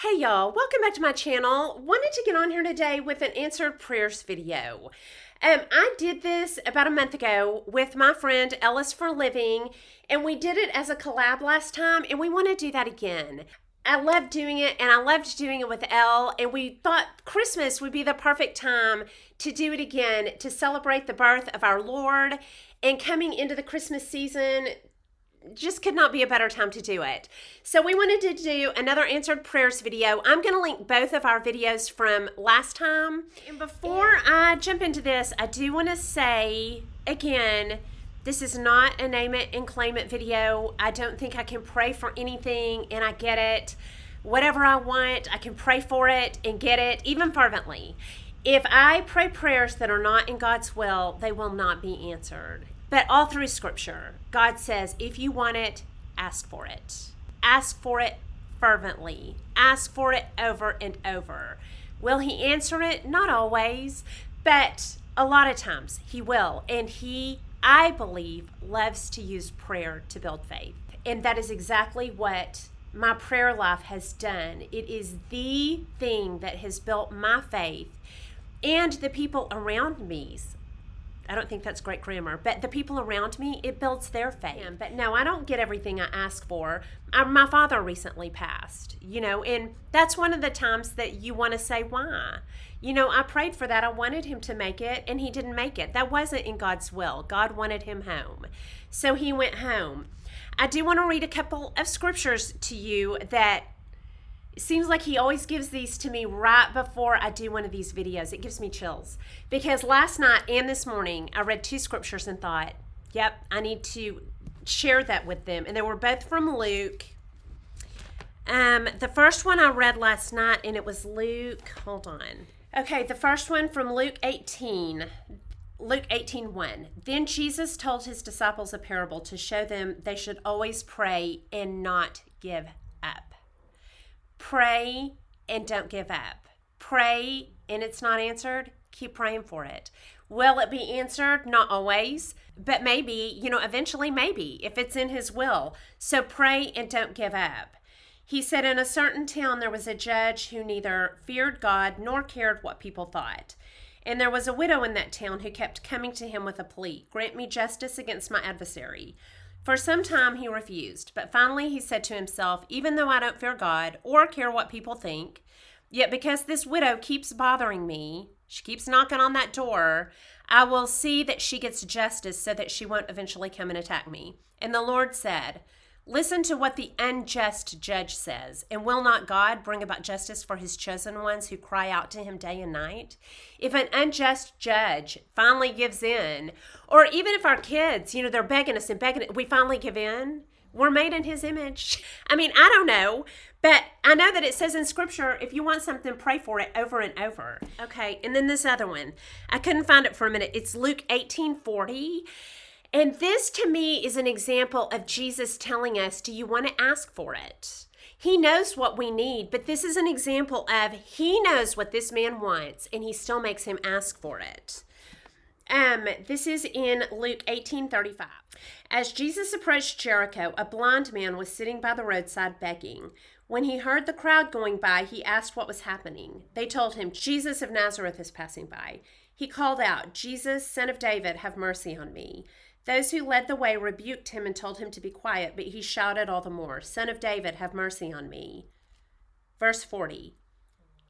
Hey y'all, welcome back to my channel. Wanted to get on here today with an answered prayers video. I did this about a month ago with my friend Ellis for Living, and we did it as a collab last time, and we want to do that again. I loved doing it, and I loved doing it with Elle, and we thought Christmas would be the perfect time to do it again, to celebrate the birth of our Lord, and coming into the Christmas season, just could not be a better time to do it. So we wanted to do another answered prayers video. I'm going to link both of our videos from last time. And before I jump into this, I do want to say again, this is not a name it and claim it video. I don't think I can pray for anything, and I get it. Whatever I want, I can pray for it and get it, even fervently. If I pray prayers that are not in God's will, they will not be answered. But all through Scripture, God says, if you want it, ask for it. Ask for it fervently. Ask for it over and over. Will He answer it? Not always, but a lot of times He will. And He, I believe, loves to use prayer to build faith. And that is exactly what my prayer life has done. It is the thing that has built my faith and the people around me's. I don't think that's great grammar, but the people around me, it builds their faith. But no, I don't get everything I ask for. My father recently passed, and that's one of the times that you want to say, why? I prayed for that. I wanted him to make it, and he didn't make it. That wasn't in God's will. God wanted him home. So he went home. I do want to read a couple of scriptures to you that it seems like he always gives these to me right before I do one of these videos. It gives me chills. Because last night and this morning, I read two scriptures and thought, yep, I need to share that with them. And they were both from Luke. The first one I read last night, and it was Luke, hold on. Okay, the first one from Luke 18. Luke 18:1. Then Jesus told his disciples a parable to show them they should always pray and not give up. Pray and don't give up. Pray and it's not answered, keep praying for it. Will it be answered? Not always, but maybe, eventually maybe, if it's in His will. So pray and don't give up. He said in a certain town there was a judge who neither feared God nor cared what people thought. And there was a widow in that town who kept coming to him with a plea, grant me justice against my adversary. For some time he refused, but finally he said to himself, even though I don't fear God or care what people think, yet because this widow keeps bothering me, she keeps knocking on that door, I will see that she gets justice so that she won't eventually come and attack me. And the Lord said, listen to what the unjust judge says, and will not God bring about justice for His chosen ones who cry out to Him day and night? If an unjust judge finally gives in, or even if our kids, they're begging us and begging, we finally give in, we're made in His image. I don't know, but I know that it says in Scripture, if you want something, pray for it over and over. Okay, and then this other one, I couldn't find it for a minute. It's Luke 18:40. And this to me is an example of Jesus telling us, do you want to ask for it? He knows what we need, but this is an example of He knows what this man wants, and He still makes him ask for it. This is in Luke 18:35. As Jesus approached Jericho, a blind man was sitting by the roadside begging. When he heard the crowd going by, he asked what was happening. They told him, Jesus of Nazareth is passing by. He called out, Jesus, Son of David, have mercy on me. Those who led the way rebuked him and told him to be quiet, but he shouted all the more, Son of David, have mercy on me. Verse 40,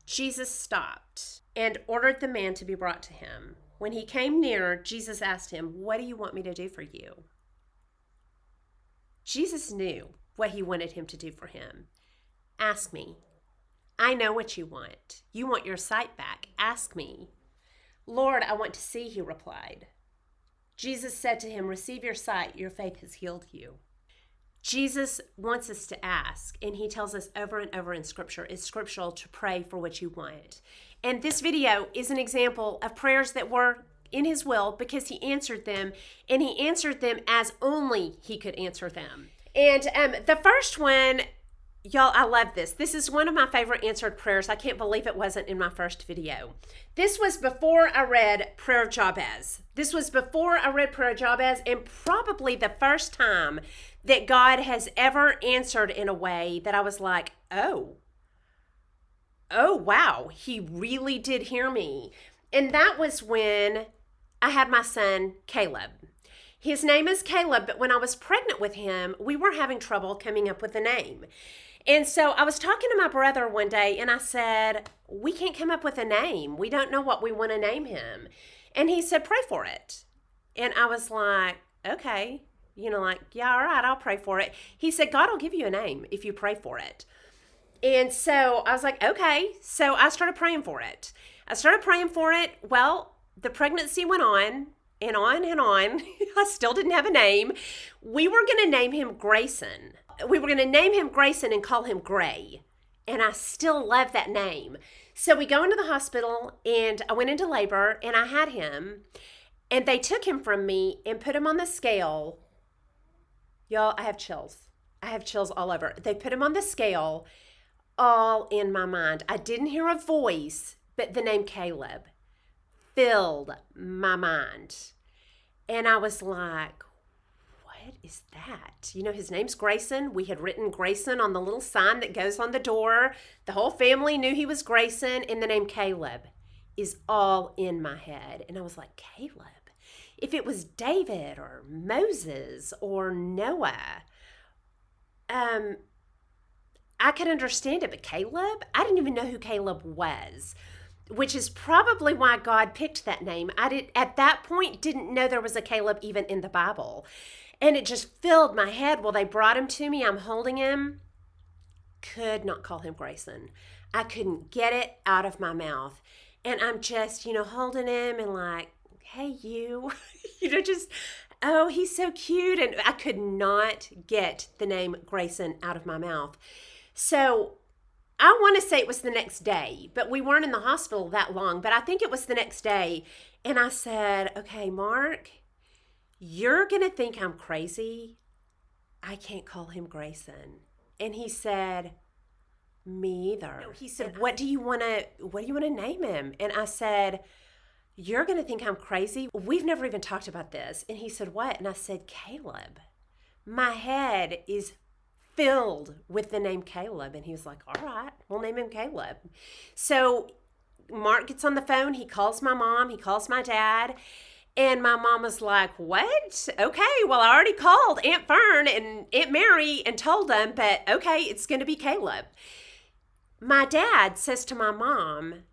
Jesus stopped and ordered the man to be brought to him. When he came near, Jesus asked him, what do you want me to do for you? Jesus knew what he wanted him to do for him. Ask me. I know what you want. You want your sight back. Ask me. Lord, I want to see, he replied. Jesus said to him, receive your sight, your faith has healed you. Jesus wants us to ask, and He tells us over and over in Scripture, it's scriptural to pray for what you want. And this video is an example of prayers that were in His will because He answered them, and He answered them as only He could answer them. And the first one, y'all, I love this. This is one of my favorite answered prayers. I can't believe it wasn't in my first video. This was before I read Prayer of Jabez. This was before I read Prayer of Jabez, and probably the first time that God has ever answered in a way that I was like, oh, oh, wow, he really did hear me. And that was when I had my son, Caleb. His name is Caleb, but when I was pregnant with him, we were having trouble coming up with a name. And so I was talking to my brother one day and I said, we can't come up with a name. We don't know what we want to name him. And he said, pray for it. And I was like, okay, yeah, all right, I'll pray for it. He said, God will give you a name if you pray for it. And so I was like, okay. So I started praying for it. Well, the pregnancy went on and on and on. I still didn't have a name. We were going to name him Grayson. And call him Gray. And I still love that name. So we go into the hospital and I went into labor and I had him. And they took him from me and put him on the scale. Y'all, I have chills. All over. They put him on the scale, all in my mind. I didn't hear a voice, but the name Caleb filled my mind. And I was like, what is that? His name's Grayson. We had written Grayson on the little sign that goes on the door. The whole family knew he was Grayson, and the name Caleb is all in my head. And I was like, Caleb? If it was David or Moses or Noah, I could understand it, but Caleb? I didn't even know who Caleb was, which is probably why God picked that name. At that point, didn't know there was a Caleb even in the Bible. And it just filled my head. Well, they brought him to me. I'm holding him. Could not call him Grayson. I couldn't get it out of my mouth. And I'm just, holding him and like, hey, you, oh, he's so cute. And I could not get the name Grayson out of my mouth. So I want to say it was the next day, but we weren't in the hospital that long. But I think it was the next day. And I said, okay, Mark, you're going to think I'm crazy. I can't call him Grayson. And he said, me either. No, he said, what do you want to name him? And I said, you're going to think I'm crazy. We've never even talked about this. And he said, what? And I said, Caleb. My head is filled with the name Caleb. And he was like, all right, we'll name him Caleb. So Mark gets on the phone. He calls my mom. He calls my dad. And my mom was like, what? Okay, well, I already called Aunt Fern and Aunt Mary and told them, but okay, it's going to be Caleb. My dad says to my mom,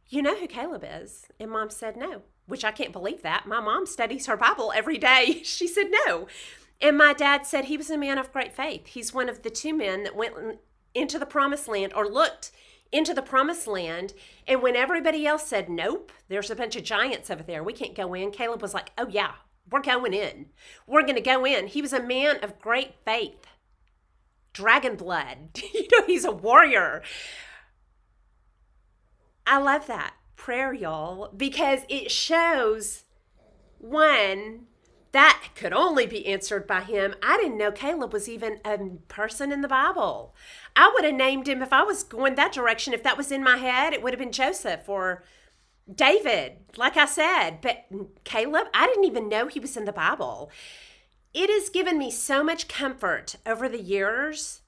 you know who Caleb is? And Mom said no, which I can't believe that. My mom studies her Bible every day. She said no. And my dad said he was a man of great faith. He's one of the two men that went into the promised land or looked into the promised land. And when everybody else said, nope, there's a bunch of giants over there, we can't go in, Caleb was like, oh yeah, we're going in. We're going to go in. He was a man of great faith. Dragon blood. He's a warrior. I love that prayer, y'all, because it shows, one, that could only be answered by him. I didn't know Caleb was even a person in the Bible. I would have named him if I was going that direction. If that was in my head, it would have been Joseph or David, like I said. But Caleb, I didn't even know he was in the Bible. It has given me so much comfort over the years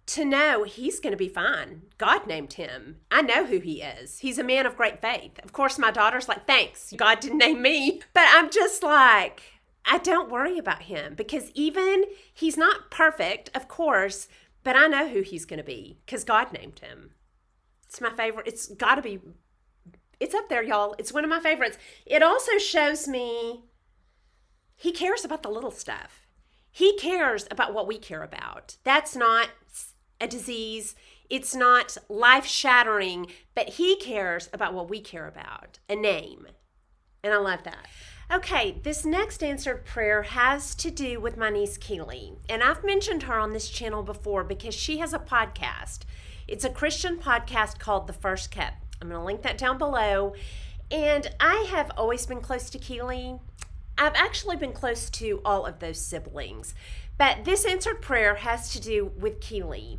to know he's going to be fine. God named him. I know who he is. He's a man of great faith. Of course, my daughter's like, thanks, God didn't name me. But I'm just like, I don't worry about him because even he's not perfect, of course, but I know who he's going to be because God named him. It's my favorite. It's got to be, it's up there, y'all. It's one of my favorites. It also shows me he cares about the little stuff. He cares about what we care about. That's not a disease. It's not life-shattering, but he cares about what we care about, a name. And I love that. Okay, this next answered prayer has to do with my niece Keely. And I've mentioned her on this channel before because she has a podcast. It's a Christian podcast called The First Cup. I'm going to link that down below. And I have always been close to Keely. I've actually been close to all of those siblings. But this answered prayer has to do with Keely.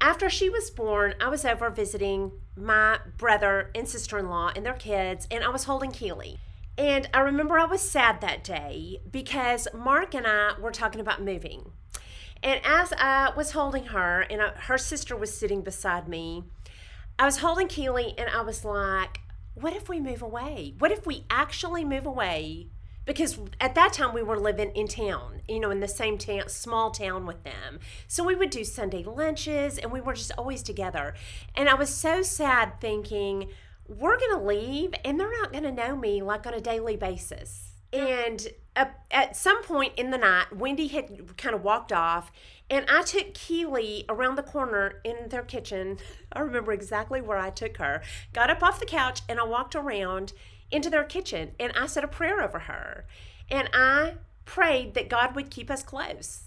After she was born, I was over visiting my brother and sister-in-law and their kids, and I was holding Keely. And I remember I was sad that day because Mark and I were talking about moving. And as I was holding her and her sister was sitting beside me, I was holding Keely and I was like, what if we move away? What if we actually move away? Because at that time we were living in town, in the same town, small town with them. So we would do Sunday lunches and we were just always together. And I was so sad thinking, we're going to leave and they're not going to know me like on a daily basis. And at some point in the night, Wendy had kind of walked off and I took Keely around the corner in their kitchen. I remember exactly where I took her. Got up off the couch and I walked around into their kitchen and I said a prayer over her. And I prayed that God would keep us close,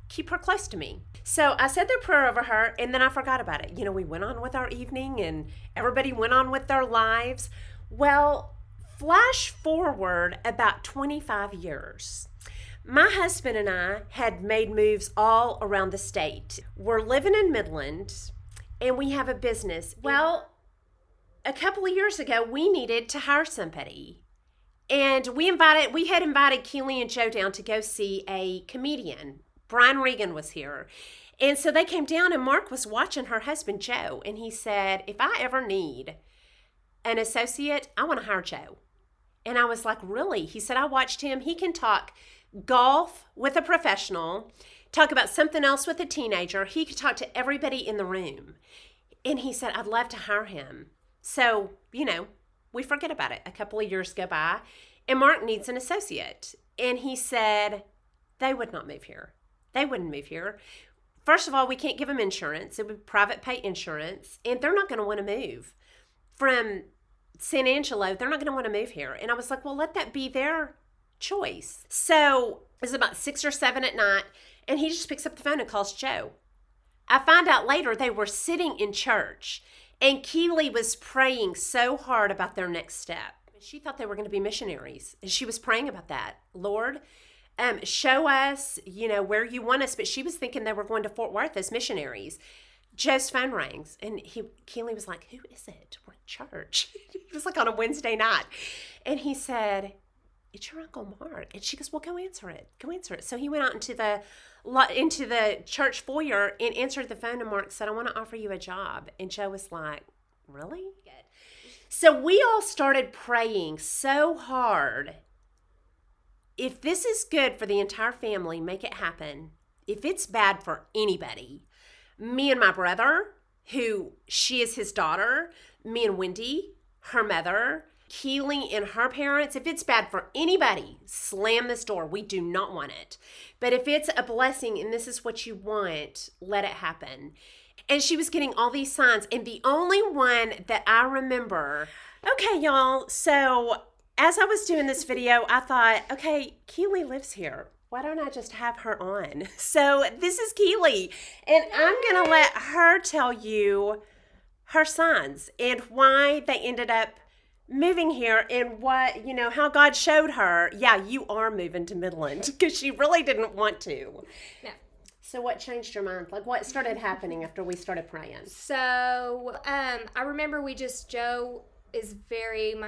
keep her close to me. So I said the prayer over her and then I forgot about it. We went on with our evening and everybody went on with their lives. Well, flash forward about 25 years. My husband and I had made moves all around the state. We're living in Midland and we have a business. Well, a couple of years ago, we needed to hire somebody. And we had invited Keely and Joe down to go see a comedian. Brian Regan was here. And so they came down and Mark was watching her husband, Joe. And he said, if I ever need an associate, I want to hire Joe. And I was like, really? He said, I watched him. He can talk golf with a professional, talk about something else with a teenager. He could talk to everybody in the room. And he said, I'd love to hire him. So, we forget about it. A couple of years go by, and Mark needs an associate. And he said, they would not move here. They wouldn't move here. First of all, we can't give them insurance. It would be private pay insurance, and they're not going to want to move from San Angelo. They're not going to want to move here. And I was like, well, let that be their choice. So it was about 6 or 7 at night, and he just picks up the phone and calls Joe. I find out later they were sitting in church. And Keely was praying so hard about their next step. She thought they were going to be missionaries. And she was praying about that. Lord, show us, where you want us. But she was thinking they were going to Fort Worth as missionaries. Joe's phone rings. And Keely was like, who is it? We're at church. It was like on a Wednesday night. And he said, it's your Uncle Mark. And she goes, well, go answer it. Go answer it. So he went out into the church foyer and answered the phone, and Mark said, I want to offer you a job. And Joe was like, really? So we all started praying so hard. If this is good for the entire family, make it happen. If it's bad for anybody, me and my brother, she is his daughter, me and Wendy, her mother, Keely and her parents, if it's bad for anybody, slam this door. We do not want it. But if it's a blessing and this is what you want, let it happen. And she was getting all these signs. And the only one that I remember, okay, y'all, so as I was doing this video, I thought, okay, Keely lives here. Why don't I just have her on? So this is Keely. And I'm going to let her tell you her signs and why they ended up moving here and what, how God showed her, yeah, you are moving to Midland, because she really didn't want to. No. So what changed your mind? Like, what started happening after we started praying? So, I remember my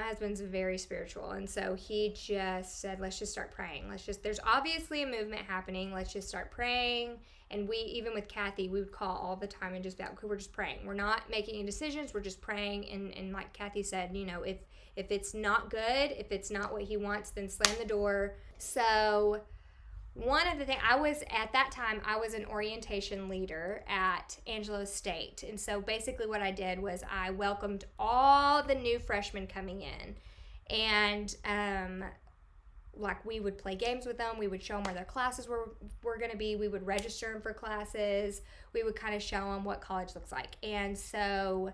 husband's very spiritual, and so he just said, let's just start praying. There's obviously a movement happening. Let's just start praying. And even with Kathy, we would call all the time and just be like, okay, we're just praying. We're not making any decisions. We're just praying. And like Kathy said, if it's not good, if it's not what he wants, then slam the door. So one of the things, I was an orientation leader at Angelo State. And so basically what I did was I welcomed all the new freshmen coming in. And we would play games with them. We would show them where their classes were going to be. We would register them for classes. We would kind of show them what college looks like. And so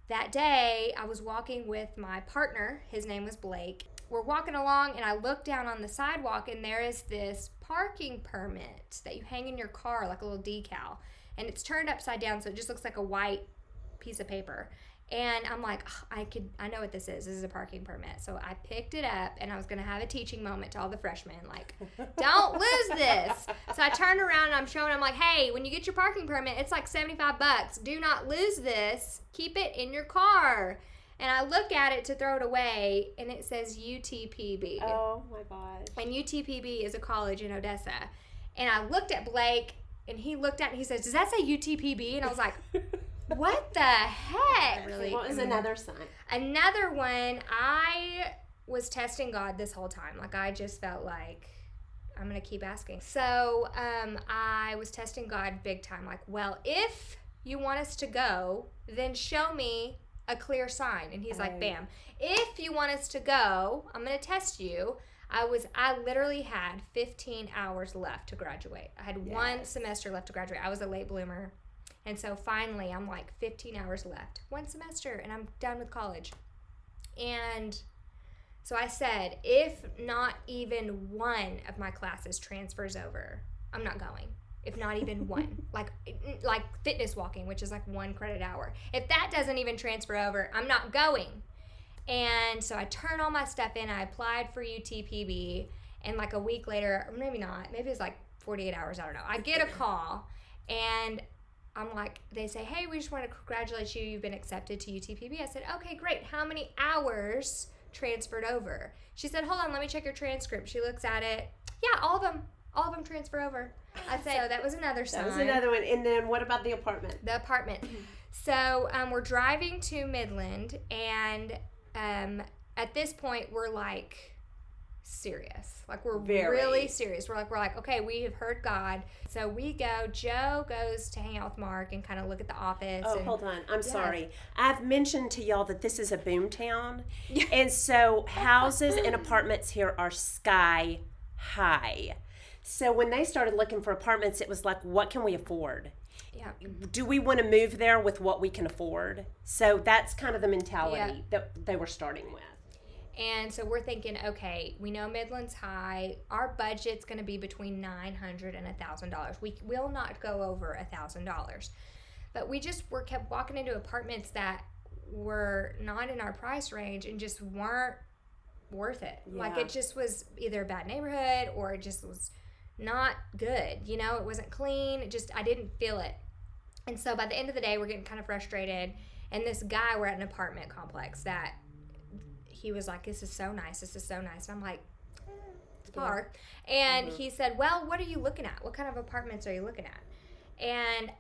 that day, I was walking with my partner. His name was Blake. We're walking along, and I look down on the sidewalk, and there is this parking permit that you hang in your car, like a little decal. And it's turned upside down, so it just looks like a white piece of paper. And I'm like, I know what this is. This is a parking permit. So I picked it up, and I was going to have a teaching moment to all the freshmen, like, don't lose this. So I turned around, and I'm showing them, like, hey, when you get your parking permit, it's like $75. Do not lose this. Keep it in your car. And I look at it to throw it away, and it says UTPB. Oh, my gosh. And UTPB is a college in Odessa. And I looked at Blake, and he looked at it, and he says, does that say UTPB? And I was like, what the heck? Really? What was another sign? Another one, I was testing God this whole time. Like, I just felt like I'm going to keep asking. So I was testing God big time. Like, well, if you want us to go, then show me a clear sign. And he's like, bam. If you want us to go, I'm going to test you. I literally had 15 hours left to graduate. I had one semester left to graduate. I was a late bloomer. And so finally, I'm like 15 hours left. One semester, and I'm done with college. And so I said, if not even one of my classes transfers over, I'm not going. If not even one. Like fitness walking, which is like 1 credit hour. If that doesn't even transfer over, I'm not going. And so I turned all my stuff in. I applied for UTPB. And like a week later, or maybe not, maybe it's like 48 hours, I don't know. I get a call, and I'm like, they say, hey, we just want to congratulate you. You've been accepted to UTPB. I said, okay, great. How many hours transferred over? She said, hold on, let me check your transcript. She looks at it. Yeah, all of them transfer over. I said, so that was another sign. That was another one. And then what about the apartment? The apartment. So we're driving to Midland, and at this point, we're like serious. Like, we're really serious. We're like, okay, we have heard God. So we go. Joe goes to hang out with Mark and kind of look at the office. Oh, hold on. I'm sorry. I've mentioned to y'all that this is a boom town. And so houses and apartments here are sky high. So when they started looking for apartments, it was like, what can we afford? Yeah. Do we want to move there with what we can afford? So that's kind of the mentality that they were starting with. And so we're thinking, okay, we know Midland's high. Our budget's going to be between $900 and $1,000. We will not go over $1,000. But we kept walking into apartments that were not in our price range and just weren't worth it. Yeah. Like, it just was either a bad neighborhood or it just was not good. You know, it wasn't clean. I didn't feel it. And so by the end of the day, we're getting kind of frustrated. And this guy, we're at an apartment complex that he was like, this is so nice. And I'm like, it's park. And he said, well, what are you looking at? What kind of apartments are you looking at? And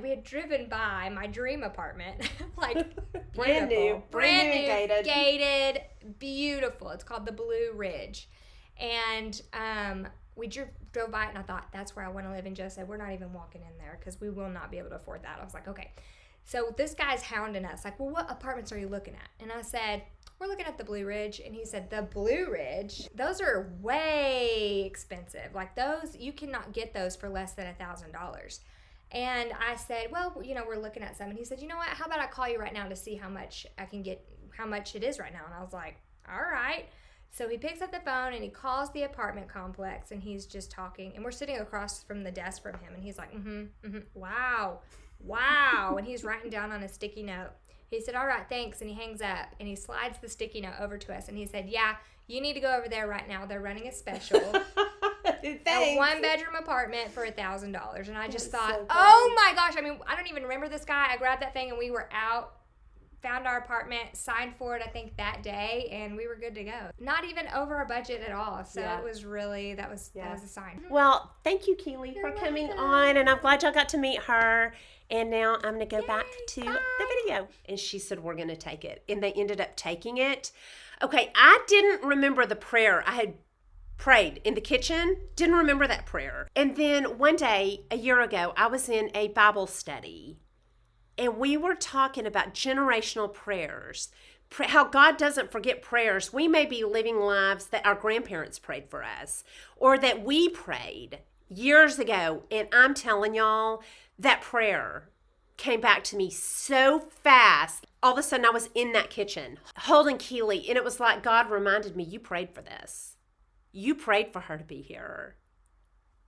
we had driven by my dream apartment, like brand new, gated, beautiful. It's called the Blue Ridge. And we drove by it, and I thought, that's where I want to live. And Joe said, we're not even walking in there because we will not be able to afford that. I was like, okay. So this guy's hounding us, like, well, what apartments are you looking at? And I said, we're looking at the Blue Ridge. And he said, the Blue Ridge? Those are way expensive. Like, those, you cannot get those for less than $1,000. And I said, well, you know, we're looking at some. And he said, you know what, how about I call you right now to see how much it is right now? And I was like, all right. So he picks up the phone and he calls the apartment complex, and he's just talking. And we're sitting across from the desk from him, and he's like, wow. And he's writing down on a sticky note. He said, all right, thanks. And he hangs up, and he slides the sticky note over to us. And he said, yeah, you need to go over there right now. They're running a special. A 1-bedroom apartment for $1,000. And I just thought, so oh my gosh. I mean, I don't even remember this guy. I grabbed that thing, and we were out, found our apartment, signed for it, I think, that day, and we were good to go. Not even over our budget at all. So it was really, that was a sign. Well, thank you, Keely, for coming on, and I'm glad y'all got to meet her. And now I'm going to go back to the video. And she said, we're going to take it. And they ended up taking it. Okay, I didn't remember the prayer I had prayed in the kitchen. Didn't remember that prayer. And then one day, a year ago, I was in a Bible study. And we were talking about generational prayers, how God doesn't forget prayers. We may be living lives that our grandparents prayed for us, or that we prayed years ago. And I'm telling y'all, that prayer came back to me so fast. All of a sudden, I was in that kitchen holding Keely, and it was like God reminded me, you prayed for this. You prayed for her to be here.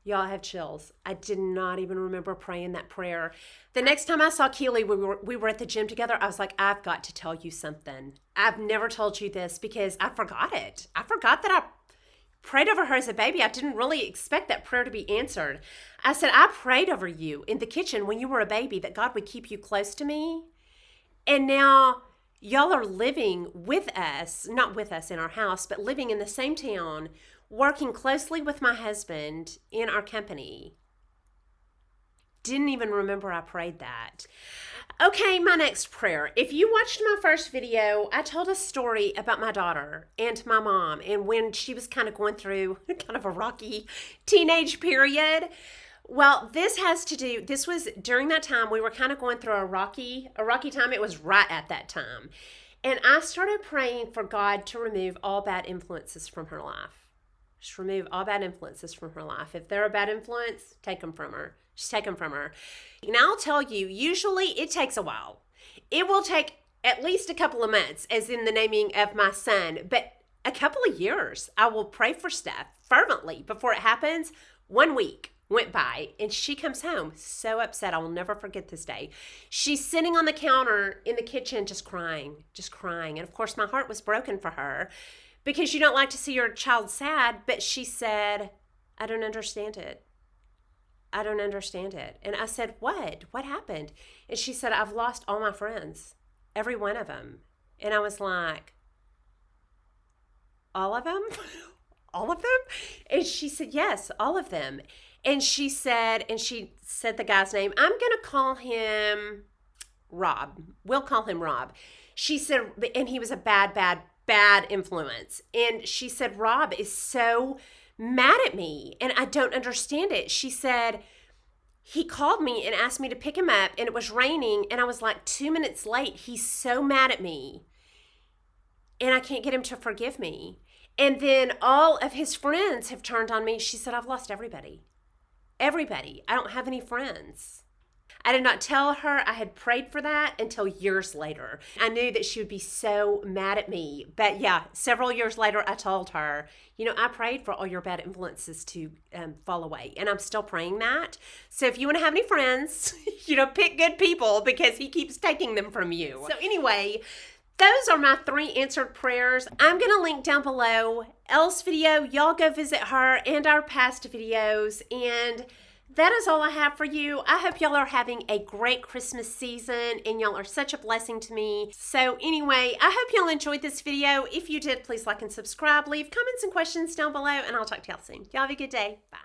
Y'all, I have chills. I did not even remember praying that prayer. The next time I saw Keely, we were at the gym together. I was like, I've got to tell you something. I've never told you this because I forgot it. I forgot that I prayed over her as a baby. I didn't really expect that prayer to be answered. I said, I prayed over you in the kitchen when you were a baby that God would keep you close to me. And now y'all are living with us, not with us in our house, but living in the same town, working closely with my husband in our company. Didn't even remember I prayed that. Okay, my next prayer. If you watched my first video, I told a story about my daughter and my mom and when she was kind of going through kind of a rocky teenage period. Well, this was during that time we were kind of going through a rocky time. It was right at that time. And I started praying for God to remove all bad influences from her life. Just remove all bad influences from her life. If they're a bad influence, take them from her. Just take them from her. And I'll tell you, usually it takes a while. It will take at least a couple of months, as in the naming of my son, but a couple of years. I will pray for stuff fervently before it happens. 1 week went by and she comes home so upset. I will never forget this day. She's sitting on the counter in the kitchen just crying. And of course my heart was broken for her because you don't like to see your child sad, but she said, I don't understand it. And I said, what? What happened? And she said, I've lost all my friends, every one of them. And I was like, all of them? All of them? And she said, yes, all of them. And she said the guy's name, I'm going to call him Rob. We'll call him Rob. She said, and he was a bad influence. And she said, Rob is so mad at me and I don't understand it. She said, he called me and asked me to pick him up and it was raining and I was like 2 minutes late. He's so mad at me and I can't get him to forgive me. And then all of his friends have turned on me. She said, I've lost everybody. I don't have any friends. I did not tell her I had prayed for that until years later. I knew that she would be so mad at me. But yeah, several years later, I told her, I prayed for all your bad influences to fall away. And I'm still praying that. So if you want to have any friends, pick good people because he keeps taking them from you. So anyway, those are my 3 answered prayers. I'm going to link down below Elle's video. Y'all go visit her and our past videos. And that is all I have for you. I hope y'all are having a great Christmas season and y'all are such a blessing to me. So anyway, I hope y'all enjoyed this video. If you did, please like and subscribe. Leave comments and questions down below and I'll talk to y'all soon. Y'all have a good day. Bye.